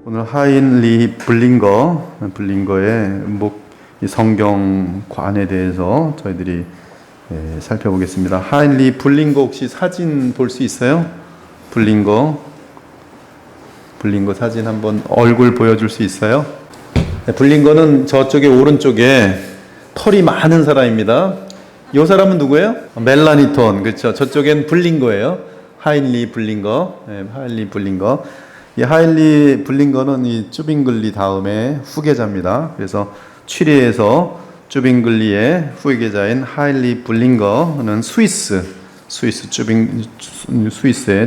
오늘 하인리 블링거의 이 성경관에 대해서 저희들이 살펴보겠습니다. 하인리 블링거 혹시 사진 볼 수 있어요? 블링거 사진 한번 얼굴 보여줄 수 있어요? 블링거는 저쪽에 오른쪽에 털이 많은 사람입니다. 이 사람은 누구예요? 멜라니톤, 그렇죠? 저쪽엔 블링거예요. 하인리 블링거. 이 하인리 블링거는 이 쭈빙글리 다음에 후계자입니다. 그래서 취리에서 쭈빙글리의 후계자인 하인리 블링거는 스위스의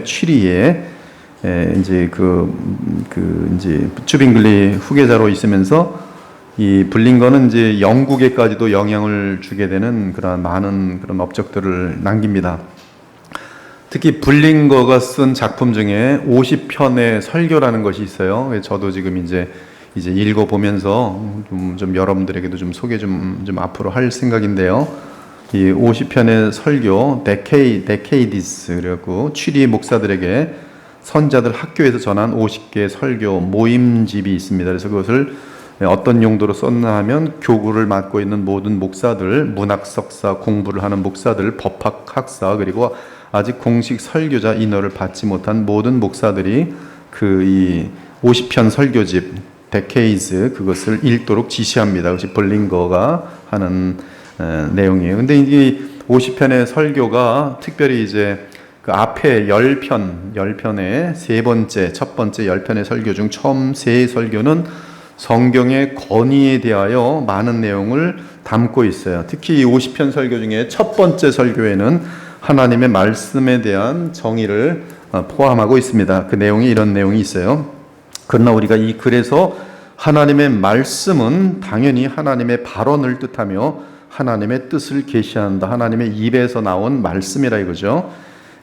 취리에 이제 이제 쭈빙글리 후계자로 있으면서 이 블링거는 이제 영국에까지도 영향을 주게 되는 그런 많은 그런 업적들을 남깁니다. 특히 블링거가 쓴 작품 중에 50편의 설교라는 것이 있어요. 저도 지금 이제 읽어보면서 좀 여러분들에게도 좀 소개 좀 앞으로 할 생각인데요. 이 50편의 설교, 데케이디스라고 취리 목사들에게 선자들 학교에서 전한 50개의 설교 모임집이 있습니다. 그래서 그것을 어떤 용도로 썼나 하면 교구를 맡고 있는 모든 목사들, 문학 석사 공부를 하는 목사들, 법학 학사, 그리고 아직 공식 설교자 인허를 받지 못한 모든 목사들이 이 50편 설교집 데케이즈 그것을 읽도록 지시합니다. 그것이 블링거가 하는 내용이에요. 근데 이 50편의 설교가 특별히 이제 그 앞에 10편의 첫 번째 10편의 설교 중 처음 세 설교는 성경의 권위에 대하여 많은 내용을 담고 있어요. 특히 이 50편 설교 중에 첫 번째 설교에는 하나님의 말씀에 대한 정의를 포함하고 있습니다. 그 내용이 이런 내용이 있어요. 그러나 우리가 이 글에서 하나님의 말씀은 당연히 하나님의 발언을 뜻하며 하나님의 뜻을 계시한다. 하나님의 입에서 나온 말씀이라 이거죠.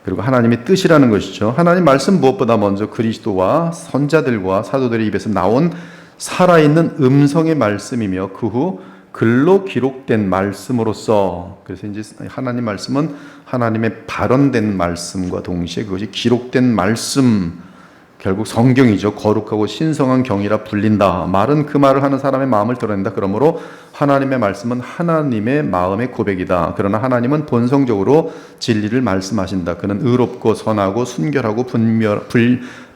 그리고 하나님의 뜻이라는 것이죠. 하나님 말씀 무엇보다 먼저 그리스도와 선자들과 사도들의 입에서 나온 살아있는 음성의 말씀이며 그 후 글로 기록된 말씀으로서, 그래서 이제 하나님 말씀은 하나님의 발언된 말씀과 동시에 그것이 기록된 말씀, 결국 성경이죠. 거룩하고 신성한 경이라 불린다. 말은 그 말을 하는 사람의 마음을 드러낸다. 그러므로 하나님의 말씀은 하나님의 마음의 고백이다. 그러나 하나님은 본성적으로 진리를 말씀하신다. 그는 의롭고 선하고 순결하고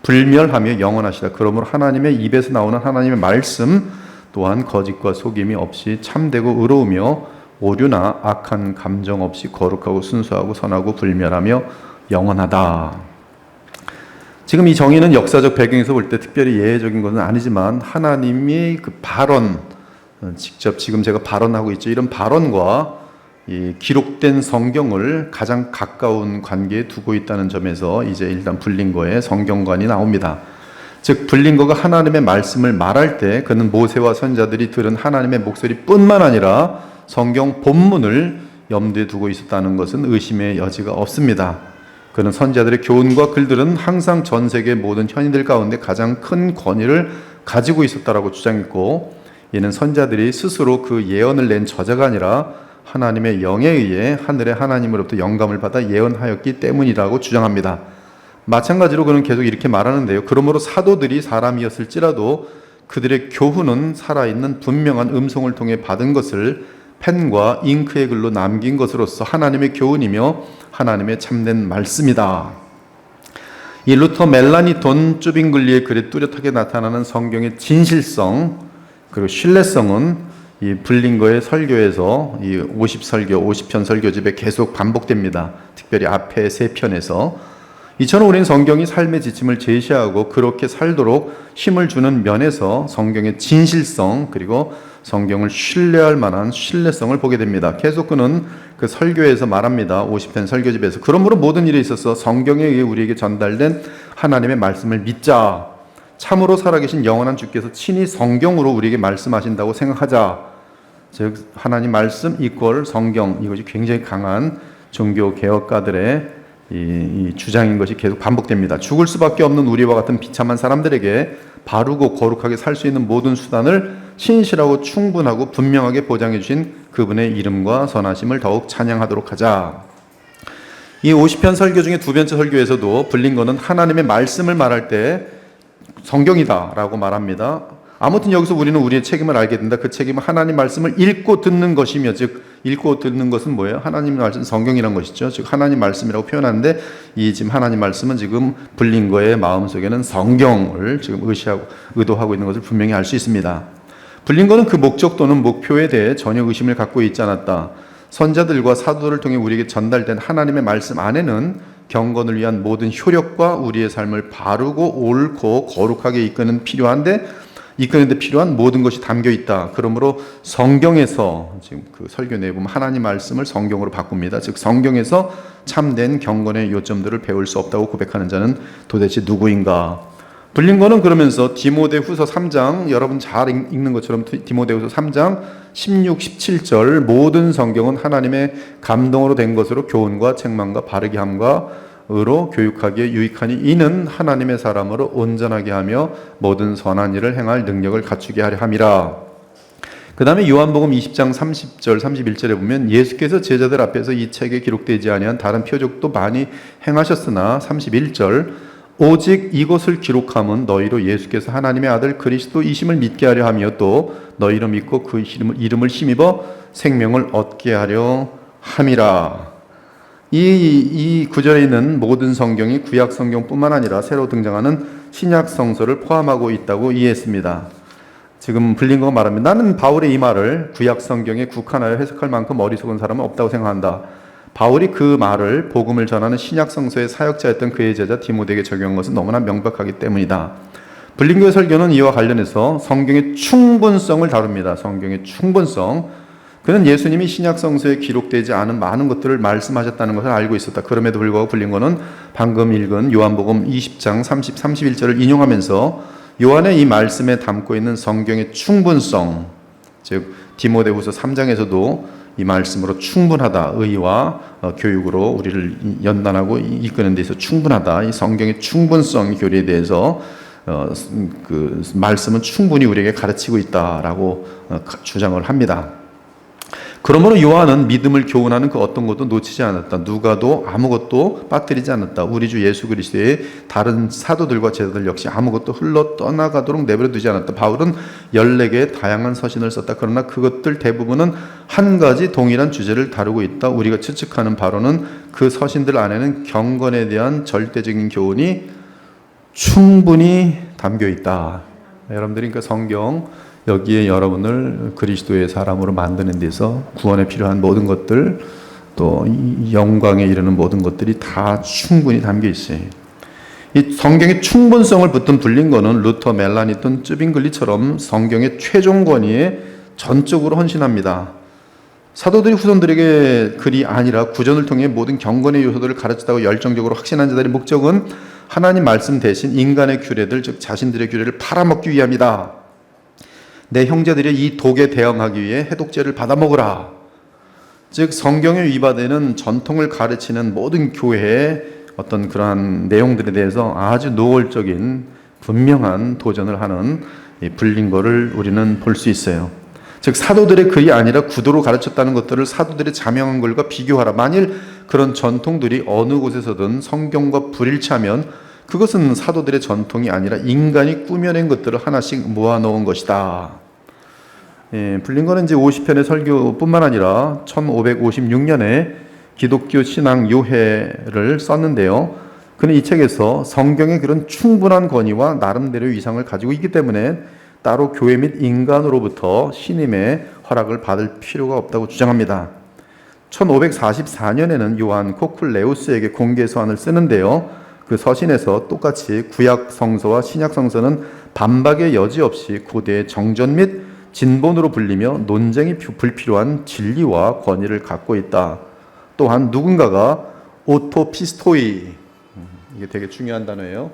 불멸하며 영원하시다. 그러므로 하나님의 입에서 나오는 하나님의 말씀 또한 거짓과 속임이 없이 참되고 의로우며 오류나 악한 감정 없이 거룩하고 순수하고 선하고 불멸하며 영원하다. 지금 이 정의는 역사적 배경에서 볼 때 특별히 예외적인 것은 아니지만 하나님이 그 발언, 직접 지금 제가 발언하고 있죠. 이런 발언과 이 기록된 성경을 가장 가까운 관계에 두고 있다는 점에서 이제 일단 블링거의 성경관이 나옵니다. 즉 블링거가 하나님의 말씀을 말할 때 그는 모세와 선자들이 들은 하나님의 목소리뿐만 아니라 성경 본문을 염두에 두고 있었다는 것은 의심의 여지가 없습니다. 그는 선자들의 교훈과 글들은 항상 전 세계 모든 현인들 가운데 가장 큰 권위를 가지고 있었다라고 주장했고, 이는 선자들이 스스로 그 예언을 낸 저자가 아니라 하나님의 영에 의해 하늘의 하나님으로부터 영감을 받아 예언하였기 때문이라고 주장합니다. 마찬가지로 그는 계속 이렇게 말하는데요. 그러므로 사도들이 사람이었을지라도 그들의 교훈은 살아있는 분명한 음성을 통해 받은 것을 펜과 잉크의 글로 남긴 것으로서 하나님의 교훈이며 하나님의 참된 말씀이다. 이 루터 멜라니톤 쭈빙글리의 글에 뚜렷하게 나타나는 성경의 진실성 그리고 신뢰성은 이 블링거의 설교에서 이 50편 설교집에 계속 반복됩니다. 특별히 앞에 3편에서 이처럼 우리는 성경이 삶의 지침을 제시하고 그렇게 살도록 힘을 주는 면에서 성경의 진실성 그리고 성경을 신뢰할 만한 신뢰성을 보게 됩니다. 계속 그는 그 설교에서 말합니다. 50편 설교집에서 그러므로 모든 일에 있어서 성경에 의해 우리에게 전달된 하나님의 말씀을 믿자. 참으로 살아계신 영원한 주께서 친히 성경으로 우리에게 말씀하신다고 생각하자. 즉 하나님 말씀 이퀄 성경, 이것이 굉장히 강한 종교 개혁가들의 이 주장인 것이 계속 반복됩니다. 죽을 수밖에 없는 우리와 같은 비참한 사람들에게 바르고 거룩하게 살 수 있는 모든 수단을 신실하고 충분하고 분명하게 보장해 주신 그분의 이름과 선하심을 더욱 찬양하도록 하자. 이 50편 설교 중에 두 번째 설교에서도 블링거는 하나님의 말씀을 말할 때 성경이다라고 말합니다. 아무튼 여기서 우리는 우리의 책임을 알게 된다. 그 책임은 하나님 말씀을 읽고 듣는 것이며, 즉 읽고 듣는 것은 뭐예요? 하나님 말씀, 성경이란 것이죠. 즉 하나님 말씀이라고 표현하는데, 이 지금 하나님 말씀은 지금 블링거의 마음속에는 성경을 지금 의도하고 있는 것을 분명히 알 수 있습니다. 블링거는 그 목적 또는 목표에 대해 전혀 의심을 갖고 있지 않았다. 선자들과 사도들을 통해 우리에게 전달된 하나님의 말씀 안에는 경건을 위한 모든 효력과 우리의 삶을 바르고 옳고 거룩하게 이끄는데 필요한 모든 것이 담겨 있다. 그러므로 성경에서, 지금 그 설교 내에 보면 하나님 말씀을 성경으로 바꿉니다. 즉 성경에서 참된 경건의 요점들을 배울 수 없다고 고백하는 자는 도대체 누구인가? 블링거는 그러면서 디모데후서 3장, 여러분 잘 읽는 것처럼 디모데후서 3장 16, 17절 모든 성경은 하나님의 감동으로 된 것으로 교훈과 책망과 바르게 함과 으로 교육하기에 유익하니 이는 하나님의 사람으로 온전하게 하며 모든 선한 일을 행할 능력을 갖추게 하려 함이라. 그 다음에 요한복음 20장 30절 31절에 보면 예수께서 제자들 앞에서 이 책에 기록되지 아니한 다른 표적도 많이 행하셨으나 31절 오직 이것을 기록함은 너희로 예수께서 하나님의 아들 그리스도이심을 믿게 하려 하며 또 너희로 믿고 그 이름을 힘입어 생명을 얻게 하려 함이라. 이 구절에 있는 모든 성경이 구약 성경뿐만 아니라 새로 등장하는 신약 성서를 포함하고 있다고 이해했습니다. 지금 블링거가 말합니다. 나는 바울의 이 말을 구약 성경에 국한하여 해석할 만큼 어리석은 사람은 없다고 생각한다. 바울이 그 말을 복음을 전하는 신약 성서의 사역자였던 그의 제자 디모데에게 적용한 것은 너무나 명백하기 때문이다. 블링거의 설교는 이와 관련해서 성경의 충분성을 다룹니다. 성경의 충분성. 그는 예수님이 신약 성서에 기록되지 않은 많은 것들을 말씀하셨다는 것을 알고 있었다. 그럼에도 불구하고 블링거는 방금 읽은 요한복음 20장 30, 31절을 인용하면서 요한의 이 말씀에 담고 있는 성경의 충분성, 즉 디모데후서 3장에서도 이 말씀으로 충분하다, 의와 교육으로 우리를 연단하고 이끄는 데 있어서 충분하다, 이 성경의 충분성 교리에 대해서 그 말씀은 충분히 우리에게 가르치고 있다라고 주장을 합니다. 그러므로 요한은 믿음을 교훈하는 그 어떤 것도 놓치지 않았다. 누가도 아무것도 빠뜨리지 않았다. 우리 주 예수 그리스도의 다른 사도들과 제자들 역시 아무것도 흘러 떠나가도록 내버려 두지 않았다. 바울은 14개의 다양한 서신을 썼다. 그러나 그것들 대부분은 한 가지 동일한 주제를 다루고 있다. 우리가 추측하는 바로는 그 서신들 안에는 경건에 대한 절대적인 교훈이 충분히 담겨 있다. 여러분들이 그러니까 성경 여기에 여러분을 그리스도의 사람으로 만드는 데서 구원에 필요한 모든 것들, 또 영광에 이르는 모든 것들이 다 충분히 담겨 있어요. 이 성경의 충분성을 붙든 블링거는 루터, 멜라니톤, 쯔빙글리처럼 성경의 최종 권위에 전적으로 헌신합니다. 사도들이 후손들에게 글이 아니라 구전을 통해 모든 경건의 요소들을 가르치다고 열정적으로 확신한 자들의 목적은 하나님 말씀 대신 인간의 규례들, 즉 자신들의 규례를 팔아먹기 위함이다. 내 형제들이 이 독에 대응하기 위해 해독제를 받아먹으라. 즉 성경에 위반되는 전통을 가르치는 모든 교회의 어떤 그러한 내용들에 대해서 아주 노골적인 분명한 도전을 하는 이 블링거를 우리는 볼 수 있어요. 즉 사도들의 글이 아니라 구도로 가르쳤다는 것들을 사도들의 자명한 글과 비교하라. 만일 그런 전통들이 어느 곳에서든 성경과 불일치하면 그것은 사도들의 전통이 아니라 인간이 꾸며낸 것들을 하나씩 모아놓은 것이다. 블링거는 이제 50편의 설교뿐만 아니라 1556년에 기독교 신앙 요해를 썼는데요. 그는 이 책에서 성경의 그런 충분한 권위와 나름대로의 위상을 가지고 있기 때문에 따로 교회 및 인간으로부터 신임의 허락을 받을 필요가 없다고 주장합니다. 1544년에는 요한 코클레우스에게 공개 서한을 쓰는데요. 그 서신에서 똑같이 구약 성서와 신약 성서는 반박의 여지 없이 고대의 정전 및 진본으로 불리며 논쟁이 불필요한 진리와 권위를 갖고 있다. 또한 누군가가 오토피스토이, 이게 되게 중요한 단어예요.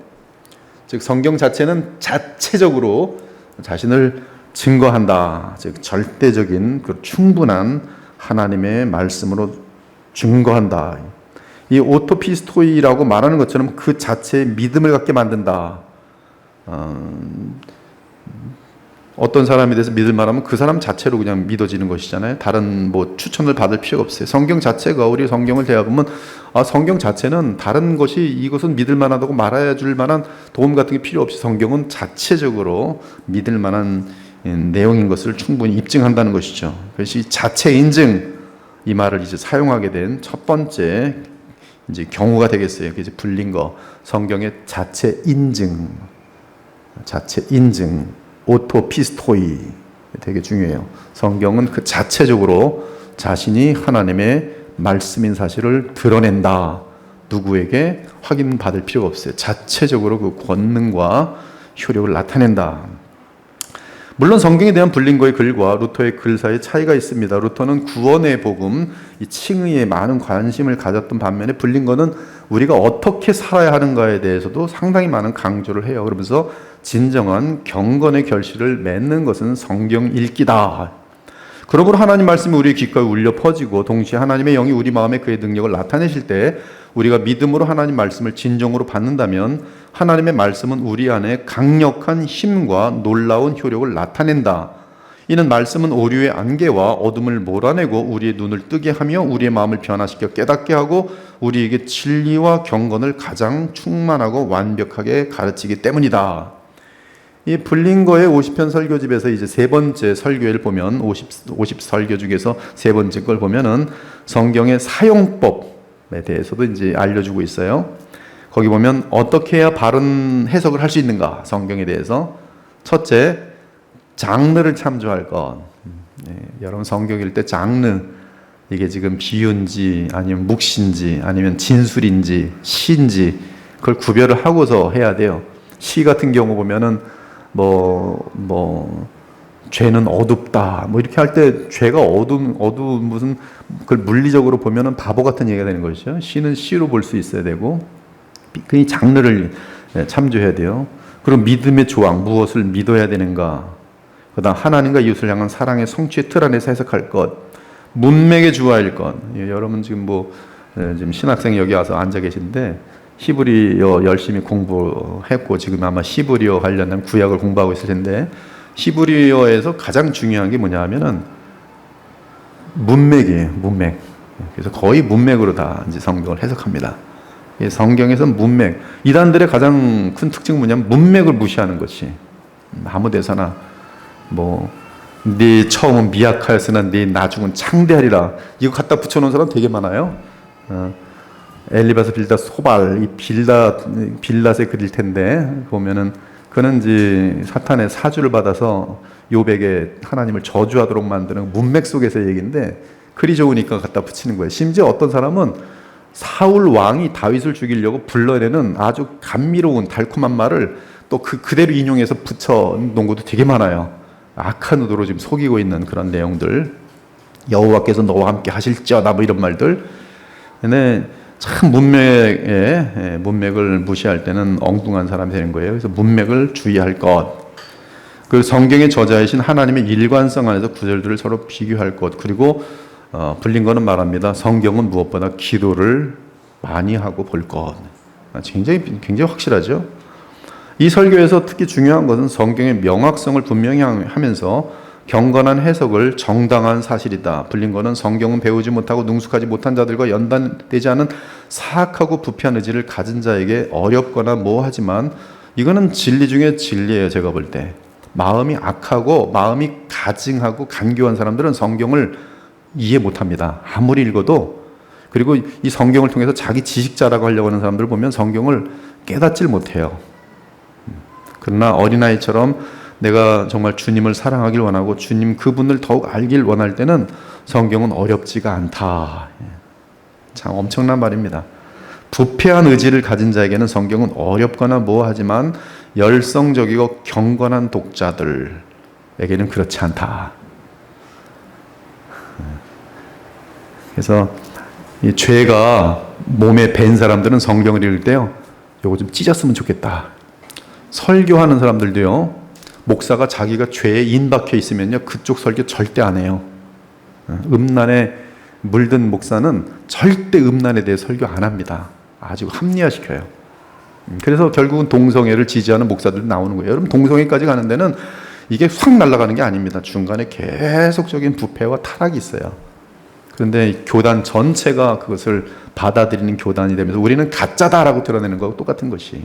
즉 성경 자체는 자체적으로 자신을 증거한다. 즉 절대적인 그 충분한 하나님의 말씀으로 증거한다. 이 오토피스토이라고 말하는 것처럼 그 자체의 믿음을 갖게 만든다. 어떤 사람에 대해서 믿을 만하면 그 사람 자체로 그냥 믿어지는 것이잖아요. 다른 뭐 추천을 받을 필요가 없어요. 성경 자체가, 우리 성경을 대해보면 성경 자체는 다른 것이 이것은 믿을 만하다고 말해야 줄 만한 도움 같은 게 필요 없이 성경은 자체적으로 믿을 만한 내용인 것을 충분히 입증한다는 것이죠. 그래서 이 자체 인증, 이 말을 이제 사용하게 된 첫 번째 이제 경우가 되겠어요. 그래서 불린 거, 성경의 자체 인증, 오토피스토이 되게 중요해요. 성경은 그 자체적으로 자신이 하나님의 말씀인 사실을 드러낸다. 누구에게 확인받을 필요가 없어요. 자체적으로 그 권능과 효력을 나타낸다. 물론 성경에 대한 불린거의 글과 루터의 글 사이에 차이가 있습니다. 루터는 구원의 복음, 이 칭의에 많은 관심을 가졌던 반면에 불린거는 우리가 어떻게 살아야 하는가에 대해서도 상당히 많은 강조를 해요. 그러면서 진정한 경건의 결실을 맺는 것은 성경 읽기다. 그러므로 하나님 말씀이 우리의 귓가에 울려 퍼지고 동시에 하나님의 영이 우리 마음에 그의 능력을 나타내실 때 우리가 믿음으로 하나님 말씀을 진정으로 받는다면 하나님의 말씀은 우리 안에 강력한 힘과 놀라운 효력을 나타낸다. 이는 말씀은 오류의 안개와 어둠을 몰아내고 우리의 눈을 뜨게 하며 우리의 마음을 변화시켜 깨닫게 하고 우리에게 진리와 경건을 가장 충만하고 완벽하게 가르치기 때문이다. 이 불린거의 50편 설교집에서 이제 세 번째 설교를 보면 50 설교 중에서 세 번째 걸 보면은 성경의 사용법에 대해서도 이제 알려주고 있어요. 거기 보면 어떻게 해야 바른 해석을 할 수 있는가 성경에 대해서. 첫째, 장르를 참조할 것. 여러분 성경 읽을 때 장르, 이게 지금 비유인지 아니면 묵시인지 아니면 진술인지 시인지 그걸 구별을 하고서 해야 돼요. 시 같은 경우 보면은 죄는 어둡다. 이렇게 할 때 죄가 어두운 무슨 그걸 물리적으로 보면은 바보 같은 얘기가 되는 것이죠. 시는 시로 볼 수 있어야 되고, 그 장르를 참조해야 돼요. 그리고 믿음의 조항, 무엇을 믿어야 되는가. 그다음 하나님과 이웃을 향한 사랑의 성취의 틀 안에서 해석할 것, 문맥의 주화일 것. 여러분 지금 지금 신학생이 여기 와서 앉아 계신데 히브리어 열심히 공부했고 지금 아마 히브리어 관련된 구약을 공부하고 있을 텐데 히브리어에서 가장 중요한 게 뭐냐 하면은 문맥이에요. 문맥. 그래서 거의 문맥으로 다 이제 성경을 해석합니다. 성경에서 문맥. 이단들의 가장 큰 특징은 뭐냐면 문맥을 무시하는 것이. 아무 데서나 네 처음은 미약하였으나 네 나중은 창대하리라. 이거 갖다 붙여놓은 사람 되게 많아요. 엘리바스 빌닷 소발, 이 빌닷의 글일 텐데 보면은 그는 이제 사탄의 사주를 받아서 욥에게 하나님을 저주하도록 만드는 문맥 속에서 얘기인데 글이 좋으니까 갖다 붙이는 거예요. 심지어 어떤 사람은 사울 왕이 다윗을 죽이려고 불러내는 아주 감미로운 달콤한 말을 또 그대로 인용해서 붙여 놓은 것도 되게 많아요. 악한 의도로 지금 속이고 있는 그런 내용들. 여호와께서 너와 함께 하실지어다 이런 말들. 근데 참 문맥을 무시할 때는 엉뚱한 사람이 되는 거예요. 그래서 문맥을 주의할 것. 그 성경의 저자이신 하나님의 일관성 안에서 구절들을 서로 비교할 것. 그리고 불린거는 말합니다. 성경은 무엇보다 기도를 많이 하고 볼 것. 굉장히 확실하죠. 이 설교에서 특히 중요한 것은 성경의 명확성을 분명히 하면서 경건한 해석을 정당한 사실이다. 불린거는 성경은 배우지 못하고 능숙하지 못한 자들과 연단되지 않은 사악하고 부패한 의지를 가진 자에게 어렵거나 모호하지만 이거는 진리 중에 진리예요. 제가 볼 때. 마음이 악하고 마음이 가증하고 간교한 사람들은 성경을 이해 못합니다. 아무리 읽어도. 그리고 이 성경을 통해서 자기 지식자라고 하려고 하는 사람들을 보면 성경을 깨닫질 못해요. 그러나 어린아이처럼 내가 정말 주님을 사랑하길 원하고 주님 그분을 더욱 알길 원할 때는 성경은 어렵지가 않다. 참 엄청난 말입니다. 부패한 의지를 가진 자에게는 성경은 어렵거나 모호하지만 열성적이고 경건한 독자들에게는 그렇지 않다. 그래서 이 죄가 몸에 밴 사람들은 성경을 읽을 때요, 요거 좀 찢었으면 좋겠다. 설교하는 사람들도요, 목사가 자기가 죄에 인박혀 있으면요, 그쪽 설교 절대 안 해요. 음란에 물든 목사는 절대 음란에 대해 설교 안 합니다. 아주 합리화시켜요. 그래서 결국은 동성애를 지지하는 목사들도 나오는 거예요. 여러분, 동성애까지 가는 데는 이게 확 날아가는 게 아닙니다. 중간에 계속적인 부패와 타락이 있어요. 그런데 교단 전체가 그것을 받아들이는 교단이 되면서 우리는 가짜다라고 드러내는 것과 똑같은 것이.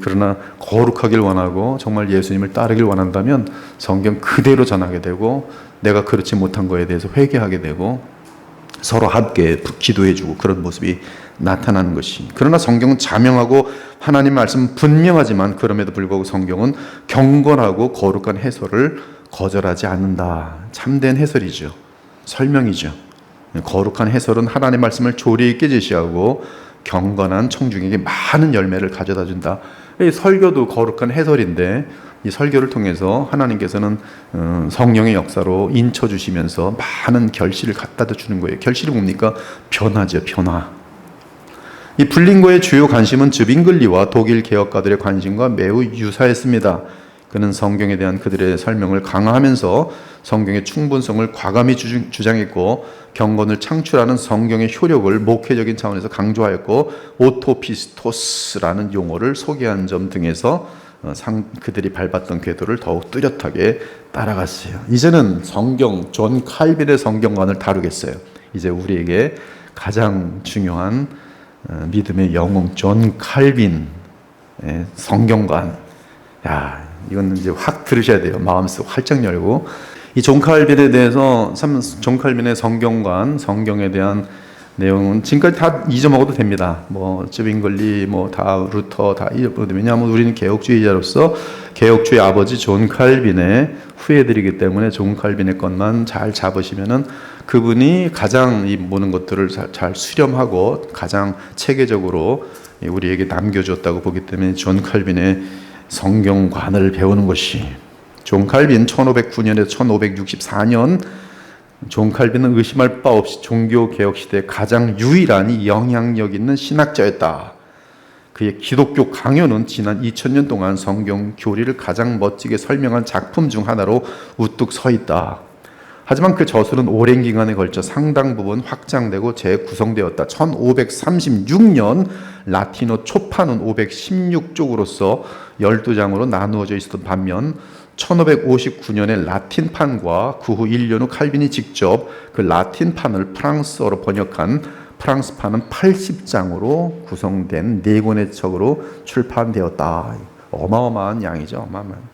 그러나 거룩하길 원하고 정말 예수님을 따르길 원한다면 성경 그대로 전하게 되고 내가 그렇지 못한 거에 대해서 회개하게 되고 서로 함께 기도해주고 그런 모습이 나타나는 것이. 그러나 성경은 자명하고 하나님 말씀 분명하지만 그럼에도 불구하고 성경은 경건하고 거룩한 해설을 거절하지 않는다. 참된 해설이죠. 설명이죠. 거룩한 해설은 하나님 말씀을 조리 있게 제시하고 경건한 청중에게 많은 열매를 가져다 준다. 이 설교도 거룩한 해설인데 이 설교를 통해서 하나님께서는 성령의 역사로 인쳐 주시면서 많은 결실을 갖다 주는 거예요. 결실이 뭡니까? 변화죠, 변화. 이 블링거의 주요 관심은 즈빙글리와 독일 개혁가들의 관심과 매우 유사했습니다. 그는 성경에 대한 그들의 설명을 강화하면서 성경의 충분성을 과감히 주장했고 경건을 창출하는 성경의 효력을 목회적인 차원에서 강조하였고 오토피스토스라는 용어를 소개한 점 등에서 그들이 밟았던 궤도를 더욱 뚜렷하게 따라갔어요. 이제는 성경, 존 칼빈의 성경관을 다루겠어요. 이제 우리에게 가장 중요한 믿음의 영웅 존 칼빈의 성경관. 야, 이건 이제 확 들으셔야 돼요. 마음속 활짝 열고. 이 존 칼빈에 대해서 존 칼빈의 성경관, 성경에 대한 내용은 지금까지 다 잊어먹어도 됩니다. 뭐 즈빙글리, 뭐 다 루터 다 잊어먹어도. 왜냐하면 우리는 개혁주의자로서 개혁주의 아버지 존 칼빈의 후예들이기 때문에 존 칼빈의 것만 잘 잡으시면은 그분이 가장 이 모든 것들을 잘 수렴하고 가장 체계적으로 우리에게 남겨줬다고 보기 때문에 존 칼빈의 성경관을 배우는 것이. 존 칼빈 1509년에서 1564년 존 칼빈은 의심할 바 없이 종교개혁 시대의 가장 유일한 영향력 있는 신학자였다. 그의 기독교 강요는 지난 2000년 동안 성경 교리를 가장 멋지게 설명한 작품 중 하나로 우뚝 서 있다. 하지만 그 저술은 오랜 기간에 걸쳐 상당 부분 확장되고 재구성되었다. 1536년 라틴어 초판은 516쪽으로서 12장으로 나누어져 있었던 반면 1559년에 라틴판과 그 후 1년 후 칼빈이 직접 그 라틴판을 프랑스어로 번역한 프랑스판은 80장으로 구성된 4권의 책으로 출판되었다. 어마어마한 양이죠. 어마어마한.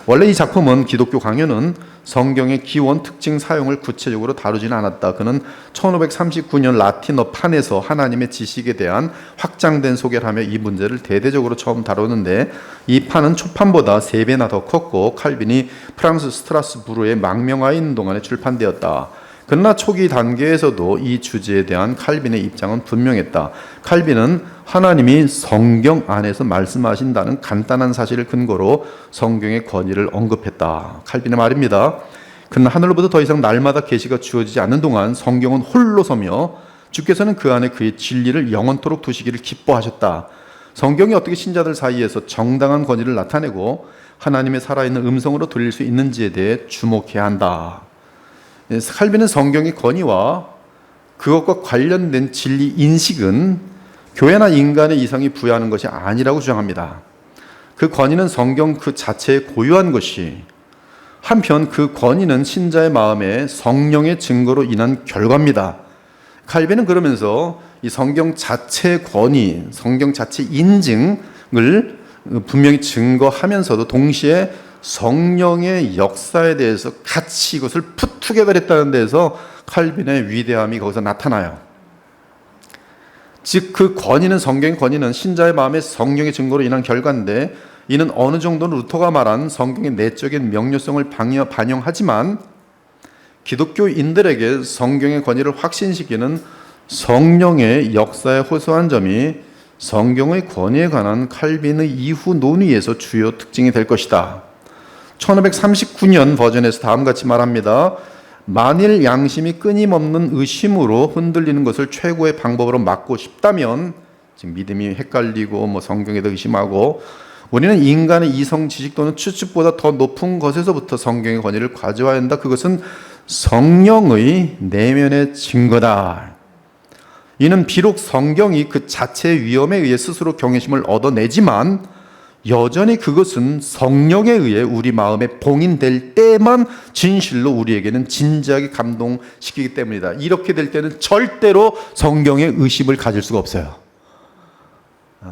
원래 이 작품은 기독교 강요는 성경의 기원, 특징, 사용을 구체적으로 다루지는 않았다. 그는 1539년 라틴어 판에서 하나님의 지식에 대한 확장된 소개를 하며 이 문제를 대대적으로 처음 다루는데 이 판은 초판보다 3배나 더 컸고 칼빈이 프랑스 스트라스부르에 망명하 있는 동안에 출판되었다. 그러나 초기 단계에서도 이 주제에 대한 칼빈의 입장은 분명했다. 칼빈은 하나님이 성경 안에서 말씀하신다는 간단한 사실을 근거로 성경의 권위를 언급했다. 칼빈의 말입니다. 그는 하늘로부터 더 이상 날마다 계시가 주어지지 않는 동안 성경은 홀로 서며 주께서는 그 안에 그의 진리를 영원토록 두시기를 기뻐하셨다. 성경이 어떻게 신자들 사이에서 정당한 권위를 나타내고 하나님의 살아있는 음성으로 들릴 수 있는지에 대해 주목해야 한다. 칼빈은 성경의 권위와 그것과 관련된 진리 인식은 교회나 인간의 이성이 부여하는 것이 아니라고 주장합니다. 그 권위는 성경 그 자체에 고유한 것이, 한편 그 권위는 신자의 마음에 성령의 증거로 인한 결과입니다. 칼빈은 그러면서 이 성경 자체의 권위, 성경 자체 인증을 분명히 증거하면서도 동시에 성령의 역사에 대해서 같이 이것을 풋투게더 했다는 데서 칼빈의 위대함이 거기서 나타나요. 즉 그 권위는, 성경의 권위는 신자의 마음에 성령의 증거로 인한 결과인데 이는 어느 정도는 루터가 말한 성경의 내적인 명료성을 반영하지만 기독교인들에게 성경의 권위를 확신시키는 성령의 역사에 호소한 점이 성경의 권위에 관한 칼빈의 이후 논의에서 주요 특징이 될 것이다. 1539년 버전에서 다음같이 말합니다. 만일 양심이 끊임없는 의심으로 흔들리는 것을 최고의 방법으로 막고 싶다면, 지금 믿음이 헷갈리고 성경에도 의심하고, 우리는 인간의 이성 지식 또는 추측보다 더 높은 것에서부터 성경의 권위를 가져와야 한다. 그것은 성령의 내면의 증거다. 이는 비록 성경이 그 자체의 위엄에 의해 스스로 경외심을 얻어내지만 여전히 그것은 성령에 의해 우리 마음에 봉인될 때만 진실로 우리에게는 진지하게 감동시키기 때문이다. 이렇게 될 때는 절대로 성경에 의심을 가질 수가 없어요.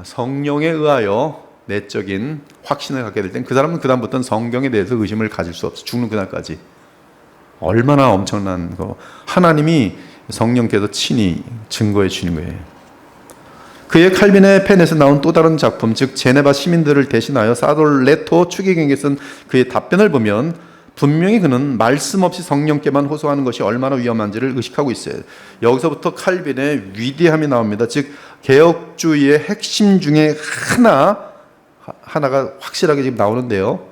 성령에 의하여 내적인 확신을 갖게 될 땐 그 사람은 그다음부터는 성경에 대해서 의심을 가질 수 없어. 죽는 그날까지. 얼마나 엄청난 거. 하나님이 성령께서 친히 증거해 주시는 거예요. 그의 칼빈의 펜에서 나온 또 다른 작품, 즉 제네바 시민들을 대신하여 사돌 레토 추기경에 쓴 그의 답변을 보면 분명히 그는 말씀 없이 성령께만 호소하는 것이 얼마나 위험한지를 의식하고 있어요. 여기서부터 칼빈의 위대함이 나옵니다. 즉 개혁주의의 핵심 중에 하나가 확실하게 지금 나오는데요.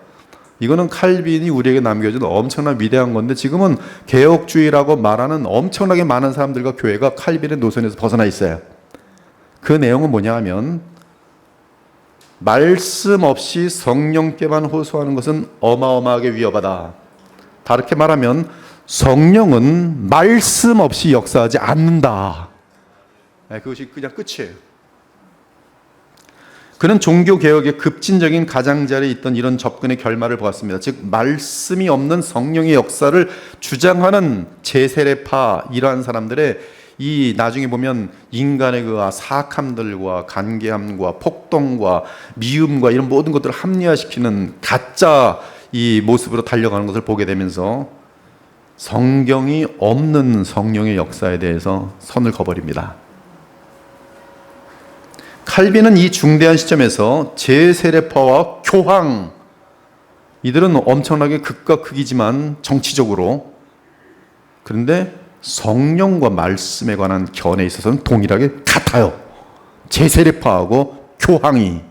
이거는 칼빈이 우리에게 남겨준 엄청난 위대한 건데, 지금은 개혁주의라고 말하는 엄청나게 많은 사람들과 교회가 칼빈의 노선에서 벗어나 있어요. 그 내용은 뭐냐 하면, 말씀 없이 성령께만 호소하는 것은 어마어마하게 위험하다. 다르게 말하면 성령은 말씀 없이 역사하지 않는다. 그것이 그냥 끝이에요. 그는 종교개혁의 급진적인 가장자리에 있던 이런 접근의 결말을 보았습니다. 즉 말씀이 없는 성령의 역사를 주장하는 제세례파 이러한 사람들의 이 나중에 보면 인간의 그 사악함들과 간계함과 폭동과 미움과 이런 모든 것들을 합리화시키는 가짜 이 모습으로 달려가는 것을 보게 되면서 성경이 없는 성령의 역사에 대해서 선을 그어버립니다. 칼빈은 이 중대한 시점에서 제세례파와 교황, 이들은 엄청나게 극과 극이지만 정치적으로, 그런데 성령과 말씀에 관한 견해에 있어서는 동일하게 같아요. 제세례파하고 교황이.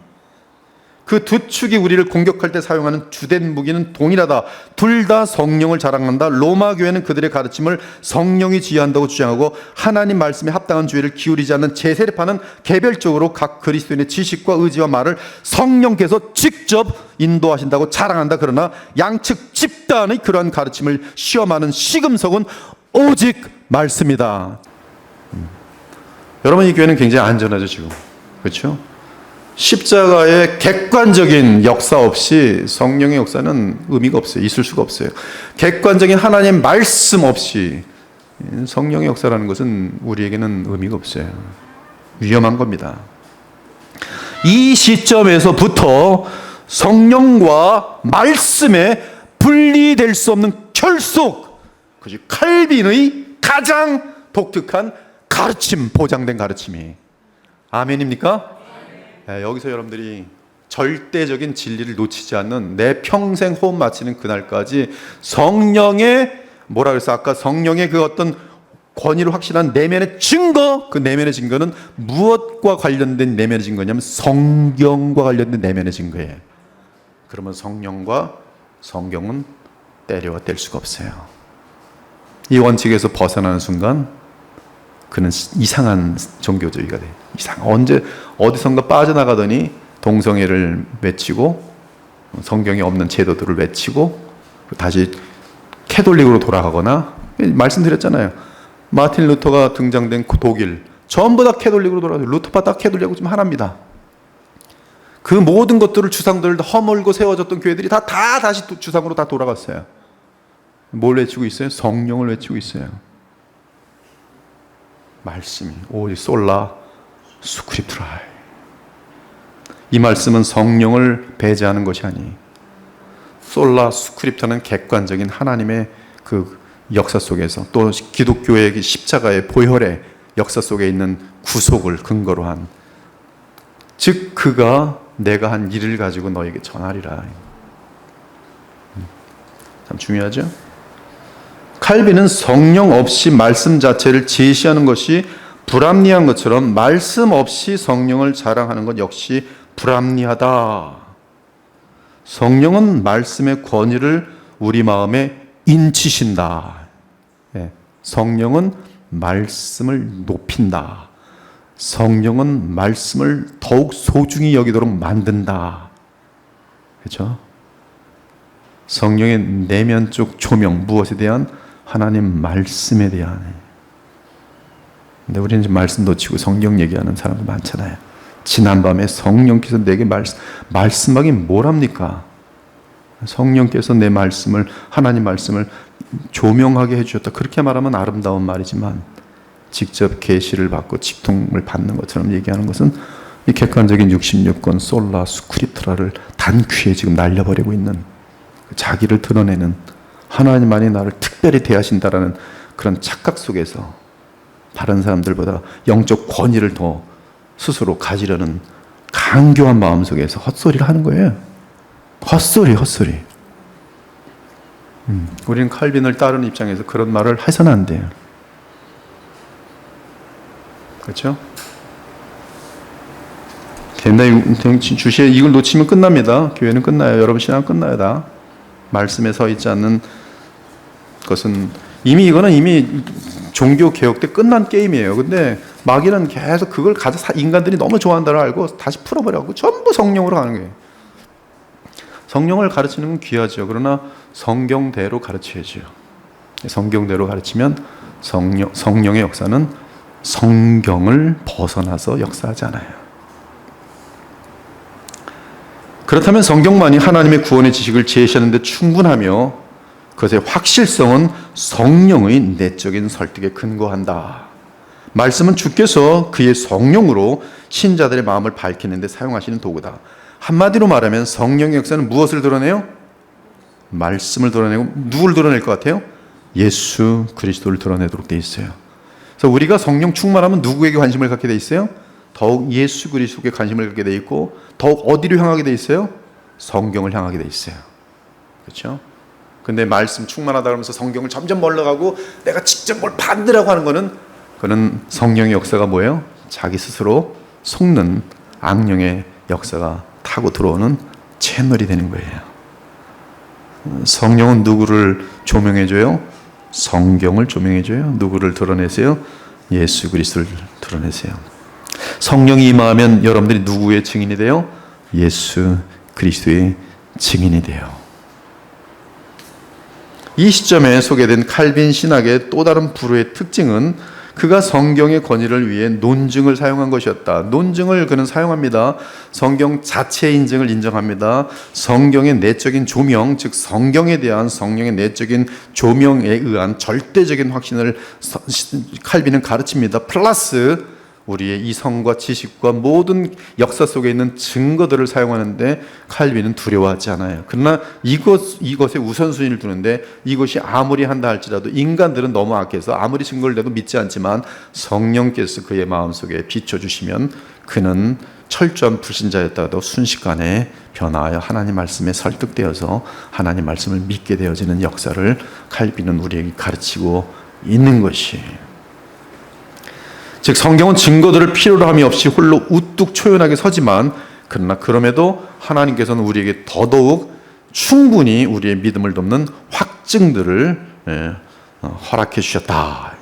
그 두 축이 우리를 공격할 때 사용하는 주된 무기는 동일하다. 둘 다 성령을 자랑한다. 로마 교회는 그들의 가르침을 성령이 지휘한다고 주장하고, 하나님 말씀에 합당한 주의를 기울이지 않는 제세례파는 개별적으로 각 그리스도인의 지식과 의지와 말을 성령께서 직접 인도하신다고 자랑한다. 그러나 양측 집단의 그러한 가르침을 시험하는 시금석은 오직 말씀이다. 여러분, 이 교회는 굉장히 안전하죠 지금. 그렇죠? 십자가의 객관적인 역사 없이 성령의 역사는 의미가 없어요. 있을 수가 없어요. 객관적인 하나님의 말씀 없이 성령의 역사라는 것은 우리에게는 의미가 없어요. 위험한 겁니다. 이 시점에서부터 성령과 말씀에 분리될 수 없는 결속, 그것이 칼빈의 가장 독특한 가르침, 보장된 가르침이. 아멘입니까? 여기서 여러분들이 절대적인 진리를 놓치지 않는 내 평생 호흡 마치는 그날까지 성령의, 뭐라 그랬어? 아까 성령의 그 어떤 권위를 확신한 내면의 증거, 그 내면의 증거는 무엇과 관련된 내면의 증거냐면 성경과 관련된 내면의 증거예요. 그러면 성령과 성경은 때려와 뗄 수가 없어요. 이 원칙에서 벗어나는 순간 그는 이상한 종교주의가 돼요. 언제 어디선가 빠져나가더니 동성애를 외치고 성경에 없는 제도들을 외치고 다시 캐톨릭으로 돌아가거나, 말씀드렸잖아요. 마틴 루터가 등장된 독일 전부 다 캐톨릭으로 돌아가요. 루터파 다 캐톨릭하고 좀 하나입니다. 그 모든 것들을, 주상들을 허물고 세워졌던 교회들이 다 다시 주상으로 다 돌아갔어요. 뭘 외치고 있어요? 성령을 외치고 있어요. 말씀이 오직 솔라 스크립트라. 이 말씀은 성령을 배제하는 것이 아니, 솔라 스크립트는 객관적인 하나님의 그 역사 속에서, 또 기독교의 십자가의 보혈의 역사 속에 있는 구속을 근거로 한, 즉 그가 내가 한 일을 가지고 너에게 전하리라. 참 중요하죠? 칼빈은 성령 없이 말씀 자체를 제시하는 것이 불합리한 것처럼 말씀 없이 성령을 자랑하는 것 역시 불합리하다. 성령은 말씀의 권위를 우리 마음에 인치신다. 성령은 말씀을 높인다. 성령은 말씀을 더욱 소중히 여기도록 만든다. 그렇죠? 성령의 내면 쪽 조명, 무엇에 대한? 하나님 말씀에 대한. 근데 우리는 이제 말씀 놓치고 성경 얘기하는 사람도 많잖아요. 지난밤에 성령께서 내게 말씀하기 뭐랍니까? 성령께서 내 말씀을, 하나님 말씀을 조명하게 해주셨다. 그렇게 말하면 아름다운 말이지만 직접 계시를 받고 직통을 받는 것처럼 얘기하는 것은 이 객관적인 66권 솔라 스크립트라를 단퀴에 지금 날려버리고 있는, 자기를 드러내는, 하나님만이 나를 특별히 대하신다라는 그런 착각 속에서 다른 사람들보다 영적 권위를 더 스스로 가지려는 간교한 마음 속에서 헛소리를 하는 거예요. 헛소리. 우리는 칼빈을 따르는 입장에서 그런 말을 해서는 안 돼요. 그렇죠? 주시에 이걸 놓치면 끝납니다. 교회는 끝나요. 여러분 신앙 끝나요. 다 말씀에 서 있지 않는 것은 이거는 이미 종교 개혁 때 끝난 게임이에요. 근데 마귀는 계속 그걸 가져, 인간들이 너무 좋아한다를 알고 다시 풀어버려고 전부 성령으로 가는 거예요. 성령을 가르치는 건 귀하죠. 그러나 성경대로 가르쳐야죠. 성경대로 가르치면 성령의 역사는 성경을 벗어나서 역사하지 않아요. 그렇다면 성경만이 하나님의 구원의 지식을 제시하는 데 충분하며 그것의 확실성은 성령의 내적인 설득에 근거한다. 말씀은 주께서 그의 성령으로 신자들의 마음을 밝히는 데 사용하시는 도구다. 한마디로 말하면 성령의 역사는 무엇을 드러내요? 말씀을 드러내고, 누구를 드러낼 것 같아요? 예수 그리스도를 드러내도록 돼 있어요. 그래서 우리가 성령 충만하면 누구에게 관심을 갖게 돼 있어요? 더욱 예수 그리스도께 관심을 갖게 돼 있고, 더욱 어디로 향하게 돼 있어요? 성경을 향하게 돼 있어요. 그렇죠? 근데 말씀 충만하다 그러면서 성경을 점점 멀러가고 내가 직접 뭘 받으라고 하는 거는, 그는 성령의 역사가 뭐예요? 자기 스스로 속는 악령의 역사가 타고 들어오는 채널이 되는 거예요. 성령은 누구를 조명해줘요? 성경을 조명해줘요. 누구를 드러내세요? 예수 그리스도를 드러내세요. 성령이 임하면 여러분들이 누구의 증인이 돼요? 예수 그리스도의 증인이 돼요. 이 시점에 소개된 칼빈 신학의 또 다른 불후의 특징은 그가 성경의 권위를 위해 논증을 사용한 것이었다. 논증을 그는 사용합니다. 성경 자체의 인증을 인정합니다. 성경의 내적인 조명, 즉 성경에 대한 성령의 내적인 조명에 의한 절대적인 확신을 칼빈은 가르칩니다. 플러스 우리의 이성과 지식과 모든 역사 속에 있는 증거들을 사용하는데 칼빈은 두려워하지 않아요. 그러나 이것에 우선순위를 두는데, 이것이 아무리 한다 할지라도 인간들은 너무 악해서 아무리 증거를 내도 믿지 않지만 성령께서 그의 마음속에 비춰주시면 그는 철저한 불신자였다가도 순식간에 변화하여 하나님 말씀에 설득되어서 하나님 말씀을 믿게 되어지는 역사를 칼빈은 우리에게 가르치고 있는 것이에요. 즉 성경은 증거들을 필요로 함이 없이 홀로 우뚝 초연하게 서지만, 그러나 그럼에도 하나님께서는 우리에게 더더욱 충분히 우리의 믿음을 돕는 확증들을 허락해 주셨다.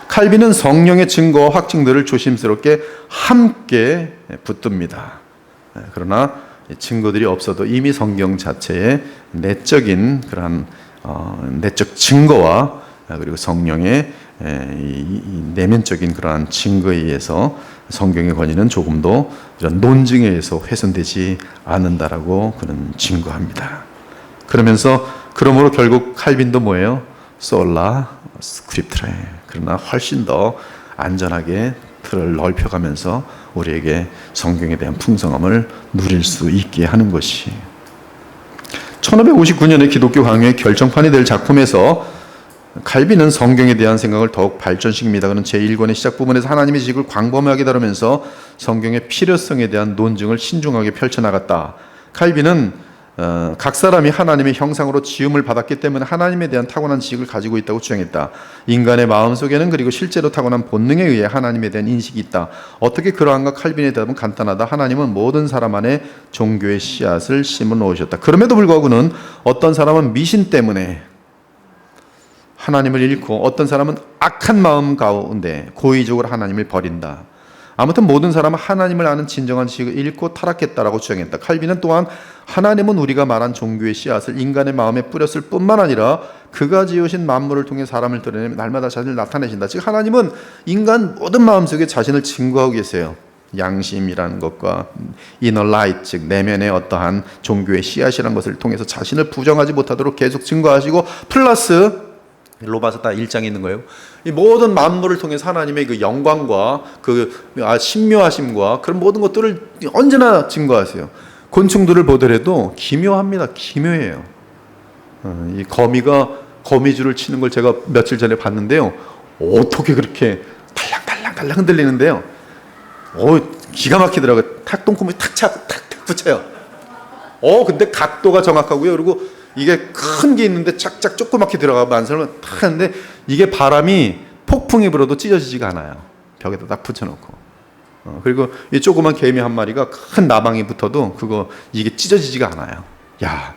칼빈은 성령의 증거와 확증들을 조심스럽게 함께 붙듭니다. 그러나 증거들이 없어도 이미 성경 자체의 내적인 그러한 내적 증거와 그리고 성령의 이 내면적인 그러한 증거에 의해서 성경의 권위는 조금도 이런 논증에 의해서 훼손되지 않는다라고 그는 증거합니다. 그러므로 결국 칼빈도 뭐예요? 솔라 스크립트라에, 그러나 훨씬 더 안전하게 틀을 넓혀가면서 우리에게 성경에 대한 풍성함을 누릴 수 있게 하는 것이, 1559년에 기독교 강요의 결정판이 될 작품에서 칼빈은 성경에 대한 생각을 더욱 발전시킵니다. 그는 제1권의 시작 부분에서 하나님의 지식을 광범위하게 다루면서 성경의 필요성에 대한 논증을 신중하게 펼쳐나갔다. 칼빈은 각 사람이 하나님의 형상으로 지음을 받았기 때문에 하나님에 대한 타고난 지식을 가지고 있다고 주장했다. 인간의 마음속에는 그리고 실제로 타고난 본능에 의해 하나님에 대한 인식이 있다. 어떻게 그러한가? 칼빈의 대답은 간단하다. 하나님은 모든 사람 안에 종교의 씨앗을 심어 놓으셨다. 그럼에도 불구하고 그는 어떤 사람은 미신 때문에 하나님을 잃고 어떤 사람은 악한 마음 가운데 고의적으로 하나님을 버린다. 아무튼 모든 사람은 하나님을 아는 진정한 지식을 잃고 타락했다라고 주장했다. 칼빈은 또한 하나님은 우리가 말한 종교의 씨앗을 인간의 마음에 뿌렸을 뿐만 아니라 그가 지으신 만물을 통해 사람을 드러내며 날마다 자신을 나타내신다. 즉 하나님은 인간 모든 마음속에 자신을 증거하고 계세요. 양심이라는 것과 이너 라이트, 즉 내면의 어떠한 종교의 씨앗이라는 것을 통해서 자신을 부정하지 못하도록 계속 증거하시고, 플러스 로마서 다 1장에 있는 거예요. 이 모든 만물을 통해서 하나님의 그 영광과 그 신묘하심과 그런 모든 것들을 언제나 증거하세요. 곤충들을 보더라도 기묘합니다. 기묘해요. 이 거미가 거미줄을 치는 걸 제가 며칠 전에 봤는데요. 어떻게 그렇게 달랑달랑 흔들리는데요. 기가 막히더라고요. 탁동구멍에 탁 붙여요. 근데 각도가 정확하고요. 그리고 이게 큰 게 있는데 짝짝 조그맣게 들어가면 안설면 탁 하는데, 이게 바람이 폭풍이 불어도 찢어지지가 않아요. 벽에다 딱 붙여놓고. 그리고 이 조그만 개미 한 마리가 큰 나방이 붙어도 이게 찢어지지가 않아요. 야,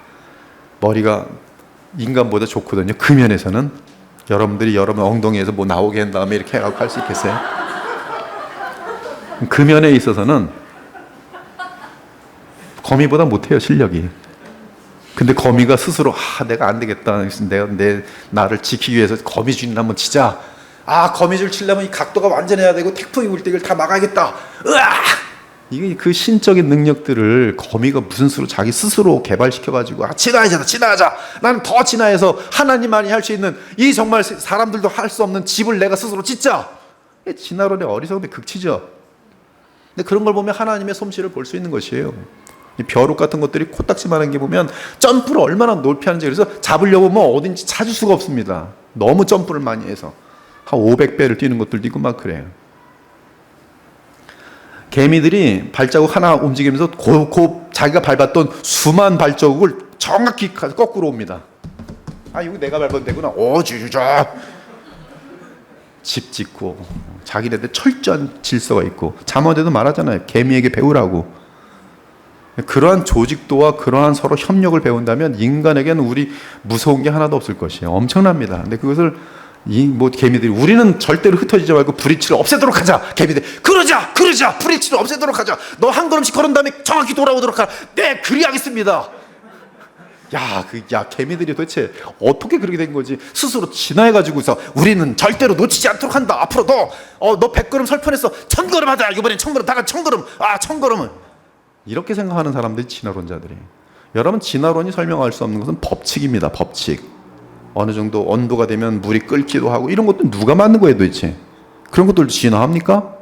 머리가 인간보다 좋거든요. 그 면에서는. 여러분들이 여러분 엉덩이에서 뭐 나오게 한 다음에 이렇게 해갖고 할 수 있겠어요? 그 면에 있어서는 거미보다 못해요, 실력이. 근데 거미가 스스로 내가 안 되겠다, 나를 지키기 위해서 거미줄이나 한번 치자. 거미줄 치려면 이 각도가 완전해야 되고 태풍이 불 때 이걸 다 막아야겠다. 이게 그 신적인 능력들을 거미가 무슨 수로 자기 스스로 개발시켜가지고 지나가자. 나는 더 진화해서 하나님만이 할 수 있는, 이 정말 사람들도 할 수 없는 집을 내가 스스로 짓자. 진화론의 어리석은데 극치죠. 근데 그런 걸 보면 하나님의 솜씨를 볼 수 있는 것이에요. 이 벼룩 같은 것들이 코딱지만한 게 보면 점프를 얼마나 높이 하는지, 그래서 잡으려고 뭐 어딘지 찾을 수가 없습니다. 너무 점프를 많이 해서 한 500배를 뛰는 것들도 있고 막 그래요. 개미들이 발자국 하나 움직이면서 자기가 밟았던 수만 발자국을 정확히 거꾸로 옵니다. 이거 내가 밟아도 되구나. 주주자. 집 짓고 자기네들 철저한 질서가 있고, 잠언에도 말하잖아요. 개미에게 배우라고. 그러한 조직도와 그러한 서로 협력을 배운다면 인간에게는 무서운 게 하나도 없을 것이에요. 엄청납니다. 근데 그것을 개미들이, 우리는 절대로 흩어지지 말고 브릿지를 없애도록 하자. 개미들, 그러자. 브릿지를 없애도록 하자. 너 한 걸음씩 걸은 다음에 정확히 돌아오도록 하라. 네, 그리하겠습니다. 개미들이 도대체 어떻게 그렇게 된 거지? 스스로 진화해가지고서 우리는 절대로 놓치지 않도록 한다. 앞으로 너 100걸음 설 뻔했어. 1000걸음 하자. 이번엔 1000걸음. 다 같이 1000걸음. 1000걸음은. 이렇게 생각하는 사람들이 진화론자들이에요. 여러분, 진화론이 설명할 수 없는 것은 법칙입니다. 법칙. 어느 정도 온도가 되면 물이 끓기도 하고, 이런 것도 누가 만든 거예요 도대체? 그런 것들도 진화합니까?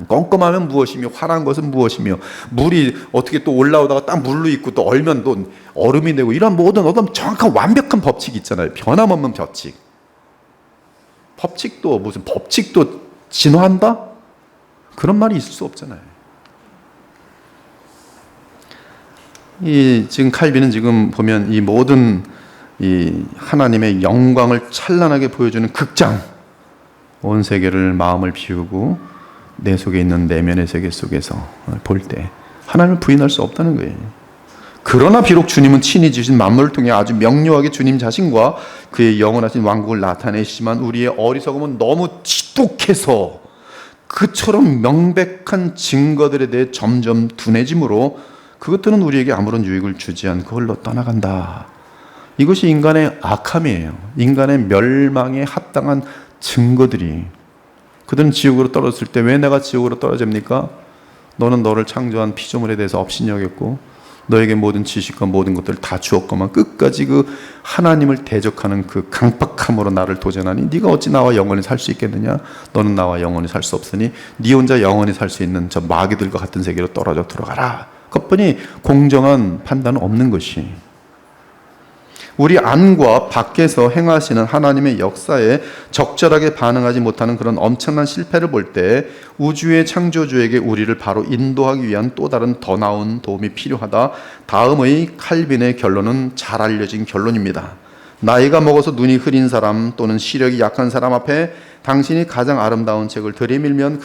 껌껌하면 무엇이며 화난 것은 무엇이며, 물이 어떻게 또 올라오다가 딱 물로 있고 또 얼면 또 얼음이 되고, 이런 모든 어떤 정확한 완벽한 법칙이 있잖아요. 변함없는 법칙. 무슨 법칙도 진화한다? 그런 말이 있을 수 없잖아요. 지금 칼빈은 지금 보면 이 모든 이 하나님의 영광을 찬란하게 보여주는 극장, 온 세계를 마음을 비우고 내 속에 있는 내면의 세계 속에서 볼 때 하나님을 부인할 수 없다는 거예요. 그러나 비록 주님은 친히 주신 만물을 통해 아주 명료하게 주님 자신과 그의 영원하신 왕국을 나타내시지만, 우리의 어리석음은 너무 지독해서 그처럼 명백한 증거들에 대해 점점 둔해지므로 그것들은 우리에게 아무런 유익을 주지 않고 흘러 떠나간다. 이것이 인간의 악함이에요. 인간의 멸망에 합당한 증거들이. 그들은 지옥으로 떨어졌을 때 왜 내가 지옥으로 떨어집니까? 너는 너를 창조한 피조물에 대해서 업신이 여겼고, 너에게 모든 지식과 모든 것들을 다 주었건만 끝까지 그 하나님을 대적하는 그 강박함으로 나를 도전하니 네가 어찌 나와 영원히 살 수 있겠느냐? 너는 나와 영원히 살 수 없으니 네 혼자 영원히 살 수 있는 저 마귀들과 같은 세계로 떨어져 들어가라. 그것뿐이 공정한 판단은 없는 것이, 우리 안과 밖에서 행하시는 하나님의 역사에 적절하게 반응하지 못하는 그런 엄청난 실패를 볼 때 우주의 창조주에게 우리를 바로 인도하기 위한 또 다른 더 나은 도움이 필요하다. 다음의 칼빈의 결론은 잘 알려진 결론입니다. 나이가 먹어서 눈이 흐린 사람 또는 시력이 약한 사람 앞에 당신이 가장 아름다운 책을 들이밀면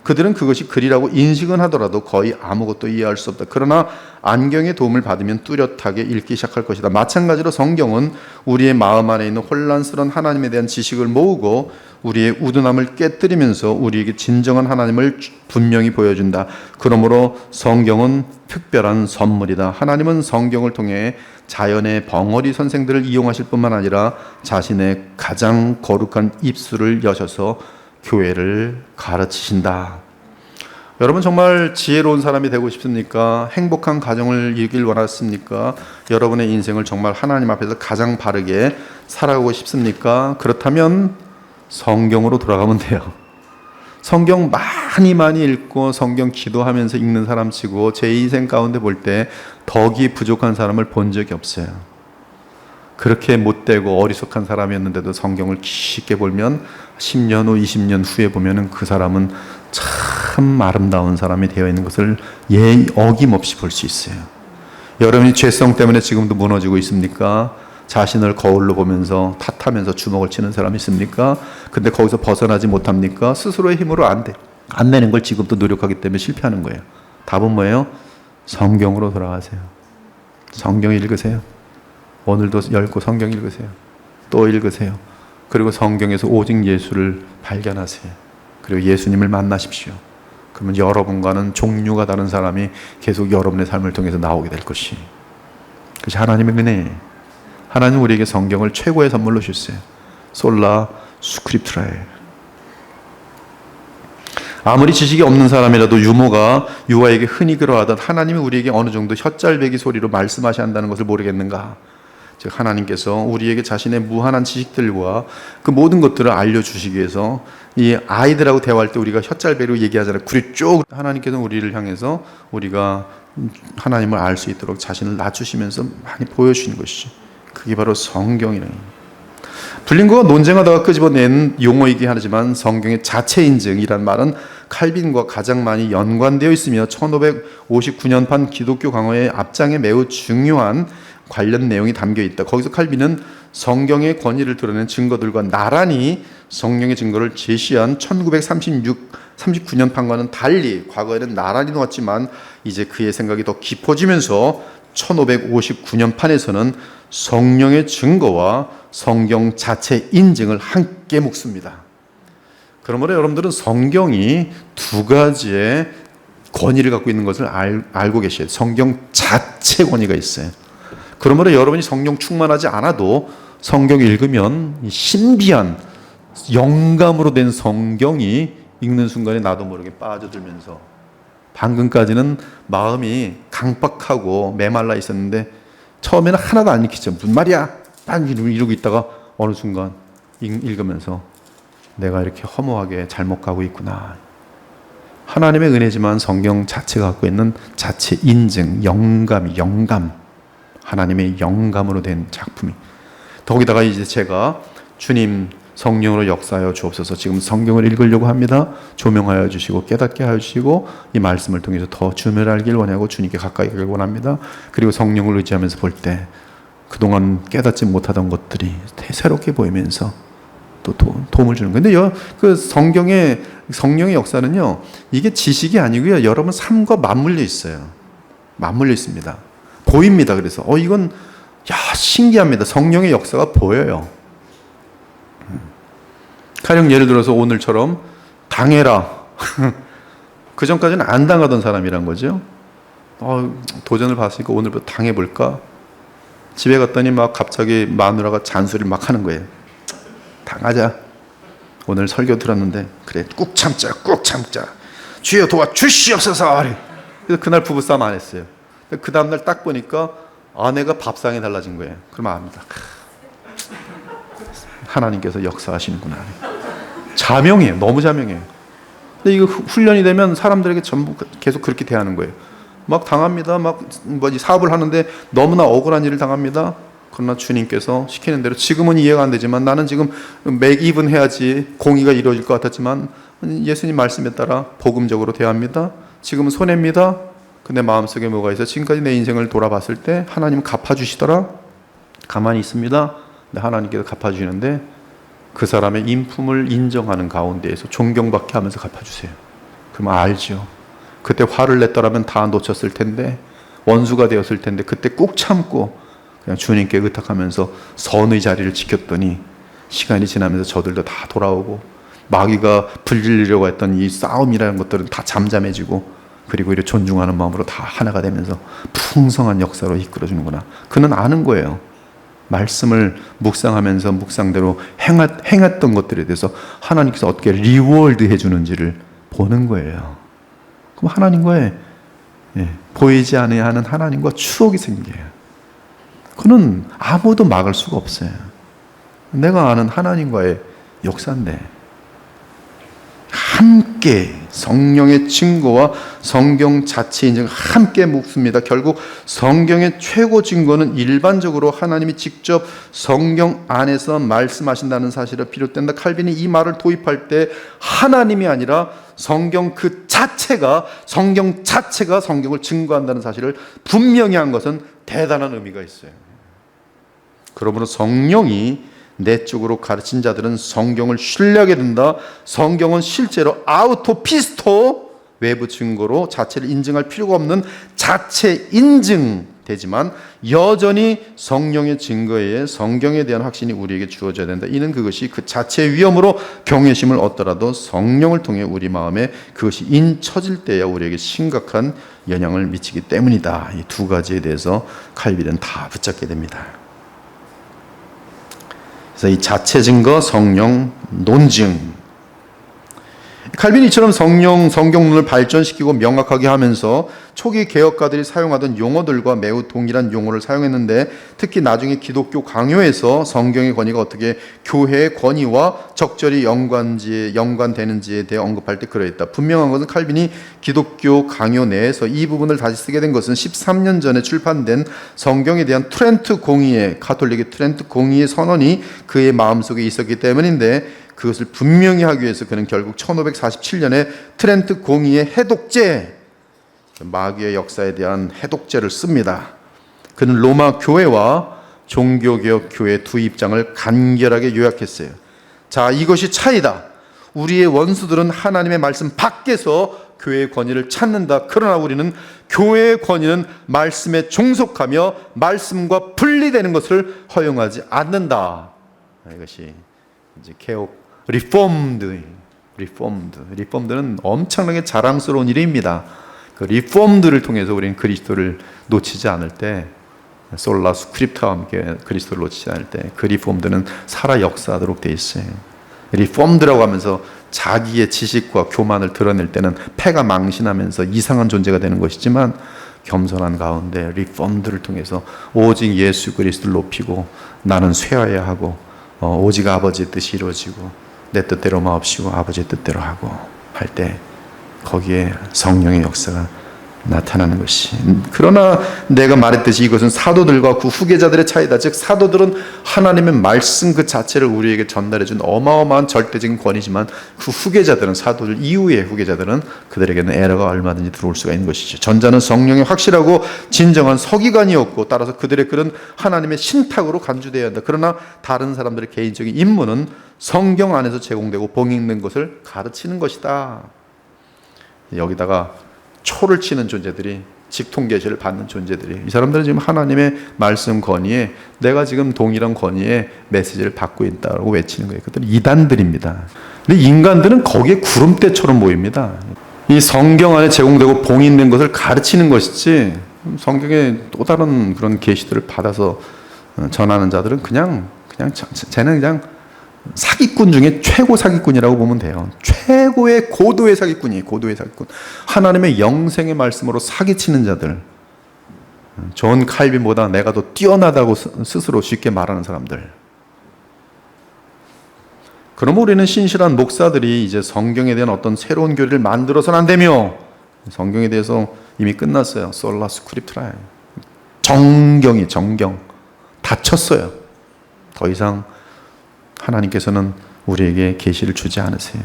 그들은 그것이 글이라고 인식은 하더라도 거의 아무것도 이해할 수 없다. 그러나 안경의 도움을 받으면 뚜렷하게 읽기 시작할 것이다. 마찬가지로 성경은 우리의 마음 안에 있는 혼란스러운 하나님에 대한 지식을 모으고 우리의 우둔함을 깨뜨리면서 우리에게 진정한 하나님을 분명히 보여준다. 그러므로 성경은 특별한 선물이다. 하나님은 성경을 통해 자연의 벙어리 선생들을 이용하실 뿐만 아니라 자신의 가장 거룩한 입술을 여셔서 교회를 가르치신다. 여러분 정말 지혜로운 사람이 되고 싶습니까? 행복한 가정을 이루길 원하십니까? 여러분의 인생을 정말 하나님 앞에서 가장 바르게 살아가고 싶습니까? 그렇다면 성경으로 돌아가면 돼요. 성경 많이 읽고 성경 기도하면서 읽는 사람 치고 제 인생 가운데 볼 때 덕이 부족한 사람을 본 적이 없어요. 그렇게 못되고 어리석한 사람이었는데도 성경을 깊게 보면 10년 후, 20년 후에 보면 그 사람은 참 아름다운 사람이 되어 있는 것을 어김없이 볼 수 있어요. 여러분이 죄성 때문에 지금도 무너지고 있습니까? 자신을 거울로 보면서 탓하면서 주먹을 치는 사람이 있습니까? 근데 거기서 벗어나지 못합니까? 스스로의 힘으로 안 되는 걸 지금도 노력하기 때문에 실패하는 거예요. 답은 뭐예요? 성경으로 돌아가세요. 성경 읽으세요. 오늘도 열고 성경 읽으세요. 또 읽으세요. 그리고 성경에서 오직 예수를 발견하세요. 그리고 예수님을 만나십시오. 그러면 여러분과는 종류가 다른 사람이 계속 여러분의 삶을 통해서 나오게 될 것이. 그것이 하나님의 은혜예요. 하나님 우리에게 성경을 최고의 선물로 주셨어요. 솔라 스크립트라예요. 아무리 지식이 없는 사람이라도 유아에게 흔히 그러하던 하나님이 우리에게 어느 정도 혓잘배기 소리로 말씀하셔야 한다는 것을 모르겠는가? 즉 하나님께서 우리에게 자신의 무한한 지식들과 그 모든 것들을 알려주시기 위해서 이 아이들하고 대화할 때 우리가 혓잘배로 얘기하잖아요. 구리 쭉. 하나님께서 우리를 향해서 우리가 하나님을 알 수 있도록 자신을 낮추시면서 많이 보여주시는 것이죠. 그게 바로 성경이라는 겁니다. 불린거가 논쟁하다가 끄집어낸 용어이긴 하지만 성경의 자체 인증이란 말은 칼빈과 가장 많이 연관되어 있으며 1559년판 기독교 강화의 앞장에 매우 중요한 관련 내용이 담겨 있다. 거기서 칼빈은 성경의 권위를 드러낸 증거들과 나란히 성령의 증거를 제시한 1939년판과는 달리 과거에는 나란히 놓았지만 이제 그의 생각이 더 깊어지면서 1559년판에서는 성령의 증거와 성경 자체 인증을 함께 묵습니다. 그러므로 여러분들은 성경이 두 가지의 권위를 갖고 있는 것을 알고 계셔야 돼요. 성경 자체 권위가 있어요. 그러므로 여러분이 성령 충만하지 않아도 성경 읽으면 신비한 영감으로 된 성경이 읽는 순간에 나도 모르게 빠져들면서 방금까지는 마음이 강박하고 메말라 있었는데 처음에는 하나도 안 읽히죠. 무슨 말이야? 딱 이러고 있다가 어느 순간 읽으면서 내가 이렇게 허무하게 잘못 가고 있구나. 하나님의 은혜지만 성경 자체가 갖고 있는 자체 인증, 영감. 하나님의 영감으로 된 작품이. 거기다가 이제 제가 주님 성령으로 역사하여 주옵소서. 지금 성경을 읽으려고 합니다. 조명하여 주시고 깨닫게 하여 주시고 이 말씀을 통해서 더 주를 알길 원하고 주님께 가까이 가길 원합니다. 그리고 성령을 의지하면서 볼 때 그동안 깨닫지 못하던 것들이 새롭게 보이면서 또 도움을 주는 거예요. 근데 그 성령의 역사는요, 이게 지식이 아니고요, 여러분 삶과 맞물려 있어요. 맞물려 있습니다. 보입니다. 그래서 이건 신기합니다. 성령의 역사가 보여요. 가령 예를 들어서 오늘처럼 당해라. 그 전까지는 안 당하던 사람이란 거죠. 도전을 받으니까 오늘부터 당해볼까? 집에 갔더니 막 갑자기 마누라가 잔소리를 막 하는 거예요. 당하자. 오늘 설교 들었는데 그래 꾹 참자. 주여 도와주시옵소서. 그래서 그날 부부싸움 안 했어요. 그 다음날 딱 보니까 아내가 밥상에 달라진 거예요. 그러면 압니다. 하나님께서 역사하시는구나. 자명해요. 너무 자명해요. 근데 이거 훈련이 되면 사람들에게 전부 계속 그렇게 대하는 거예요. 막 당합니다. 사업을 하는데 너무나 억울한 일을 당합니다. 그러나 주님께서 시키는 대로 지금은 이해가 안 되지만 나는 지금 make even 해야지 공의가 이루어질 것 같았지만 예수님 말씀에 따라 복음적으로 대합니다. 지금은 손해입니다. 근데 마음속에 뭐가 있어? 지금까지 내 인생을 돌아봤을 때 하나님은 갚아주시더라. 가만히 있습니다. 근데 하나님께서 갚아주시는데 그 사람의 인품을 인정하는 가운데에서 존경받게 하면서 갚아주세요. 그러면 알죠. 그때 화를 냈더라면 다 놓쳤을 텐데 원수가 되었을 텐데 그때 꾹 참고 그냥 주님께 의탁하면서 선의 자리를 지켰더니 시간이 지나면서 저들도 다 돌아오고 마귀가 불리려고 했던 이 싸움이라는 것들은 다 잠잠해지고 그리고 이렇게 존중하는 마음으로 다 하나가 되면서 풍성한 역사로 이끌어주는구나. 그는 아는 거예요. 말씀을 묵상하면서 묵상대로 행했던 것들에 대해서 하나님께서 어떻게 리워드 해주는지를 보는 거예요. 그럼 하나님과의 보이지 않아야 하는 하나님과 추억이 생겨요. 그는 아무도 막을 수가 없어요. 내가 아는 하나님과의 역사인데 함께 성령의 증거와 성경 자체 인증 함께 묵습니다. 결국 성경의 최고 증거는 일반적으로 하나님이 직접 성경 안에서 말씀하신다는 사실을 비롯된다. 칼빈이 이 말을 도입할 때 하나님이 아니라 성경 그 자체가 성경을 증거한다는 사실을 분명히 한 것은 대단한 의미가 있어요. 그러므로 성령이 내적으로 가르친 자들은 성경을 신뢰하게 된다. 성경은 실제로 아우토피스토 외부 증거로 자체를 인증할 필요가 없는 자체 인증되지만 여전히 성령의 증거에 의해 성경에 대한 확신이 우리에게 주어져야 된다. 이는 그것이 그 자체의 위험으로 경외심을 얻더라도 성령을 통해 우리 마음에 그것이 인쳐질 때야 우리에게 심각한 영향을 미치기 때문이다. 이 두 가지에 대해서 칼빈은 다 붙잡게 됩니다. 그래서 이 자체 증거, 성령, 논증. 칼빈이 이처럼 성경론을 발전시키고 명확하게 하면서 초기 개혁가들이 사용하던 용어들과 매우 동일한 용어를 사용했는데 특히 나중에 기독교 강요에서 성경의 권위가 어떻게 교회의 권위와 적절히 연관되는지에 대해 언급할 때 그러했다. 분명한 것은 칼빈이 기독교 강요 내에서 이 부분을 다시 쓰게 된 것은 13년 전에 출판된 성경에 대한 트렌트 공의의 가톨릭의 트렌트 공의의 선언이 그의 마음속에 있었기 때문인데 그것을 분명히 하기 위해서 그는 결국 1547년에 트렌트 공의의 해독제, 마귀의 역사에 대한 해독제를 씁니다. 그는 로마 교회와 종교개혁 교회 두 입장을 간결하게 요약했어요. 자, 이것이 차이다. 우리의 원수들은 하나님의 말씀 밖에서 교회의 권위를 찾는다. 그러나 우리는 교회의 권위는 말씀에 종속하며 말씀과 분리되는 것을 허용하지 않는다. 이것이 이제 개혁 리폼드는 엄청나게 자랑스러운 일입니다. 그 리폼드를 통해서 우리는 그리스도를 놓치지 않을 때, 솔라 스크립트와 함께 그리스도를 놓치지 않을 때 그 리폼드는 살아 역사하도록 돼 있어요. 리폼드라고 하면서 자기의 지식과 교만을 드러낼 때는 패가 망신하면서 이상한 존재가 되는 것이지만 겸손한 가운데 리폼드를 통해서 오직 예수 그리스도를 높이고 나는 쇠하여야 하고 오직 아버지의 뜻이 이루어지고 내 뜻대로 마옵시고 아버지의 뜻대로 하고 할 때 거기에 성령의 역사가 나타나는 것이. 그러나 내가 말했듯이 이것은 사도들과 그 후계자들의 차이다. 즉 사도들은 하나님의 말씀 그 자체를 우리에게 전달해 준 어마어마한 절대적인 권위지만 그 후계자들은, 사도들 이후의 후계자들은 그들에게는 에러가 얼마든지 들어올 수가 있는 것이죠. 전자는 성령이 확실하고 진정한 서기관이었고 따라서 그들의 글은 하나님의 신탁으로 간주되어야 한다. 그러나 다른 사람들의 개인적인 임무는 성경 안에서 제공되고 봉인된 것을 가르치는 것이다. 여기다가 초를 치는 존재들이, 직통계시를 받는 존재들이, 이 사람들은 지금 하나님의 말씀 권위에, 내가 지금 동일한 권위에 메시지를 받고 있다고 외치는 거예요. 그들은 이단들입니다. 근데 인간들은 거기에 구름대처럼 보입니다. 이 성경 안에 제공되고 봉인된 것을 가르치는 것이지 성경의 또 다른 그런 계시들을 받아서 전하는 자들은 쟤는 그냥 사기꾼 중에 최고 사기꾼이라고 보면 돼요. 최고의 고도의 사기꾼이에요. 고도의 사기꾼. 하나님의 영생의 말씀으로 사기치는 자들. 존 칼빈보다 내가 더 뛰어나다고 스스로 쉽게 말하는 사람들. 그럼 우리는 신실한 목사들이 이제 성경에 대한 어떤 새로운 교리를 만들어서는 안 되며, 성경에 대해서 이미 끝났어요. 솔라 스크립트라. 정경. 닫혔어요. 더 이상 하나님께서는 우리에게 계시를 주지 않으세요.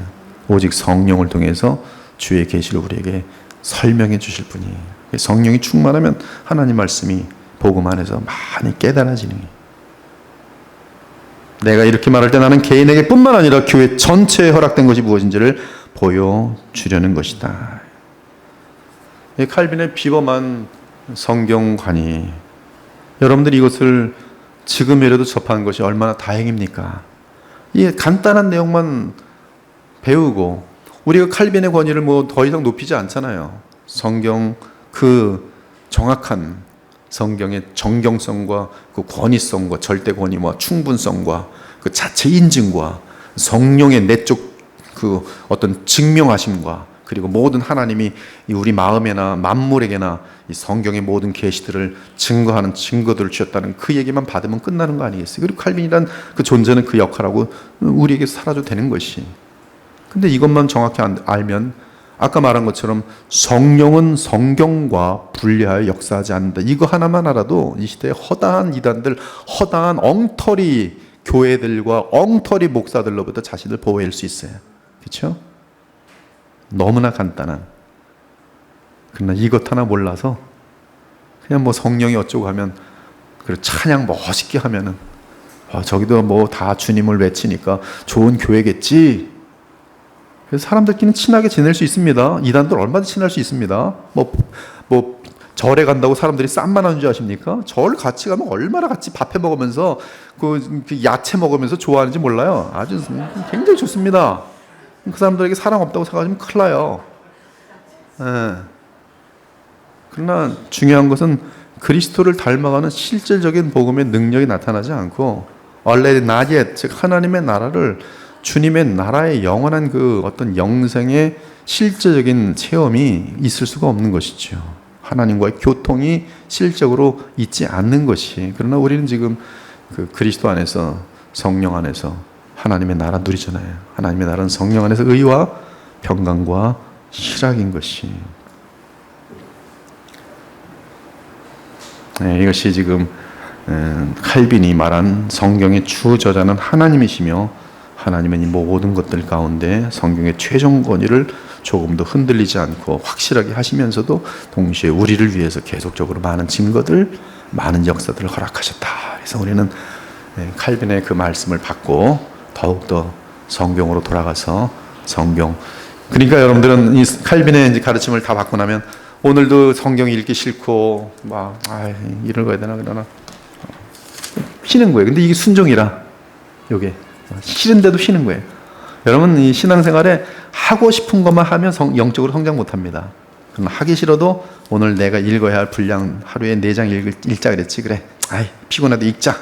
오직 성령을 통해서 주의 계시를 우리에게 설명해 주실 분이. 성령이 충만하면 하나님 말씀이 복음 안에서 많이 깨달아지는 거예요. 내가 이렇게 말할 때 나는 개인에게 뿐만 아니라 교회 전체에 허락된 것이 무엇인지를 보여주려는 것이다. 칼빈의 비범한 성경관이, 여러분들이 이것을 지금이라도 접하는 것이 얼마나 다행입니까? 이 간단한 내용만 배우고 우리가 칼빈의 권위를 더 이상 높이지 않잖아요. 성경 그 정확한 성경의 정경성과 그 권위성과 절대 권위와 충분성과 그 자체 인증과 성령의 내적 그 어떤 증명하심과 그리고 모든 하나님이 우리 마음에나 만물에게나 이 성경의 모든 계시들을 증거하는 증거들을 주셨다는 그 얘기만 받으면 끝나는 거 아니겠어요? 그리고 칼빈이란 그 존재는 그 역할하고 우리에게 살아도 되는 것이. 근데 이것만 정확히 알면 아까 말한 것처럼 성령은 성경과 분리하여 역사하지 않는다. 이거 하나만 알아도 이 시대의 허다한 이단들, 허다한 엉터리 교회들과 엉터리 목사들로부터 자신을 보호할 수 있어요. 그렇죠? 너무나 간단한. 그러나 이것 하나 몰라서 그냥 뭐 성령이 어쩌고 하면, 그리고 찬양 멋있게 하면은 저기도 뭐 다 주님을 외치니까 좋은 교회겠지. 그래서 사람들끼리는 친하게 지낼 수 있습니다. 이단들 얼마든지 친할 수 있습니다. 뭐 절에 간다고 사람들이 쌈만 하는 줄 아십니까? 절 같이 가면 얼마나 같이 밥해 먹으면서 그 야채 먹으면서 좋아하는지 몰라요. 아주 굉장히 좋습니다. 그 사람들에게 사랑 없다고 생각하면 큰일 나요. 네. 그러나 중요한 것은 그리스도를 닮아가는 실질적인 복음의 능력이 나타나지 않고 원래 나옛, 즉 하나님의 나라를, 주님의 나라의 영원한 그 어떤 영생의 실제적인 체험이 있을 수가 없는 것이죠. 하나님과의 교통이 실적으로 있지 않는 것이. 그러나 우리는 지금 그 그리스도 안에서, 성령 안에서 하나님의 나라 누리잖아요. 하나님의 나라는 성령 안에서 의와 평강과 희락인 것이. 네, 이것이 지금 칼빈이 말한 성경의 주 저자는 하나님이시며 하나님은 이 모든 것들 가운데 성경의 최종 권위를 조금도 흔들리지 않고 확실하게 하시면서도 동시에 우리를 위해서 계속적으로 많은 증거들, 많은 역사들을 허락하셨다. 그래서 우리는 칼빈의 그 말씀을 받고 더욱더 성경으로 돌아가서 성경. 그러니까 여러분들은 이 칼빈의 이제 가르침을 다 받고 나면 오늘도 성경 읽기 싫고 막 이러고 되나 그러나 쉬는 거예요. 근데 이게 순종이라 요게 싫은데도 쉬는 거예요. 여러분 이 신앙생활에 하고 싶은 것만 하면 영적으로 성장 못합니다. 그럼 하기 싫어도 오늘 내가 읽어야 할 분량 하루에 4장 읽자 그랬지. 그래. 피곤해도 읽자.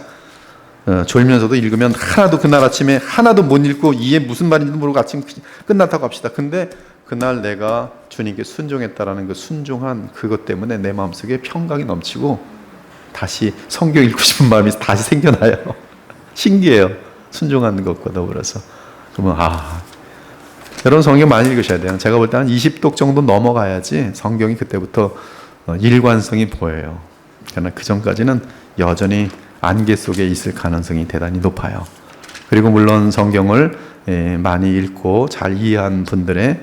졸면서도 읽으면 하나도 그날 아침에 하나도 못 읽고 이게 무슨 말인지도 모르고 아침 끝났다고 합시다. 근데 그날 내가 주님께 순종했다라는 그 순종한 그것 때문에 내 마음속에 평강이 넘치고 다시 성경 읽고 싶은 마음이 다시 생겨나요. 신기해요. 순종하는 것과 더불어서. 그러면 여러분 성경 많이 읽으셔야 돼요. 제가 볼 때 한 20독 정도 넘어가야지 성경이 그때부터 일관성이 보여요. 그러나 그 전까지는 여전히 안개 속에 있을 가능성이 대단히 높아요. 그리고 물론 성경을 많이 읽고 잘 이해한 분들의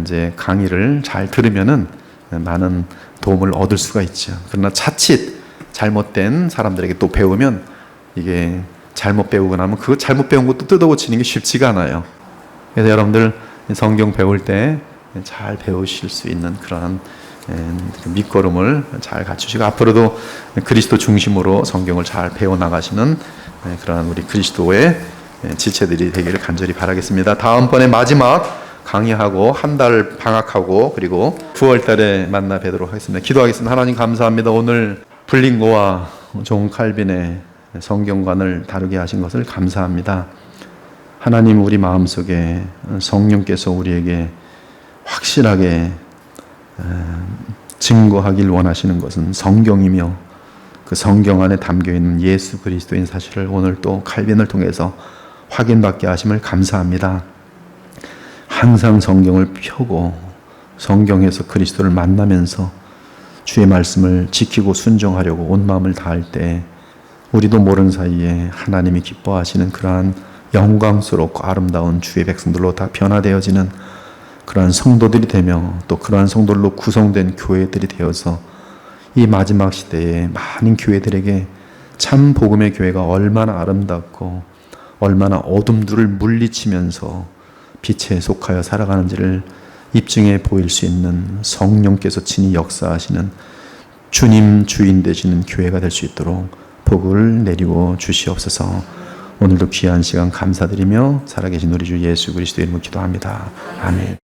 이제 강의를 잘 들으면은 많은 도움을 얻을 수가 있죠. 그러나 자칫 잘못된 사람들에게 또 배우면 이게 잘못 배우고 나면 그 잘못 배운 것도 뜯어고치는 게 쉽지가 않아요. 그래서 여러분들 성경 배울 때 잘 배우실 수 있는 그런 밑거름을 잘 갖추시고 앞으로도 그리스도 중심으로 성경을 잘 배워나가시는 그런 우리 그리스도의 지체들이 되기를 간절히 바라겠습니다. 다음번에 마지막 강의하고 한 달 방학하고 그리고 9월 달에 만나 뵙도록 하겠습니다. 기도하겠습니다. 하나님 감사합니다. 오늘 블링고와 존 칼빈의 성경관을 다루게 하신 것을 감사합니다. 하나님 우리 마음속에 성령께서 우리에게 확실하게 증거하길 원하시는 것은 성경이며 그 성경 안에 담겨있는 예수 그리스도인 사실을 오늘 또 칼빈을 통해서 확인받게 하심을 감사합니다. 항상 성경을 펴고 성경에서 그리스도를 만나면서 주의 말씀을 지키고 순종하려고 온 마음을 다할 때 우리도 모르는 사이에 하나님이 기뻐하시는 그러한 영광스럽고 아름다운 주의 백성들로 다 변화되어지는 그러한 성도들이 되며 또 그러한 성도들로 구성된 교회들이 되어서 이 마지막 시대에 많은 교회들에게 참 복음의 교회가 얼마나 아름답고 얼마나 어둠들을 물리치면서 빛에 속하여 살아가는지를 입증해 보일 수 있는 성령께서 친히 역사하시는 주님 주인 되시는 교회가 될 수 있도록 복을 내리고 주시옵소서. 오늘도 귀한 시간 감사드리며 살아계신 우리 주 예수 그리스도의 이름으로 기도합니다. 아멘.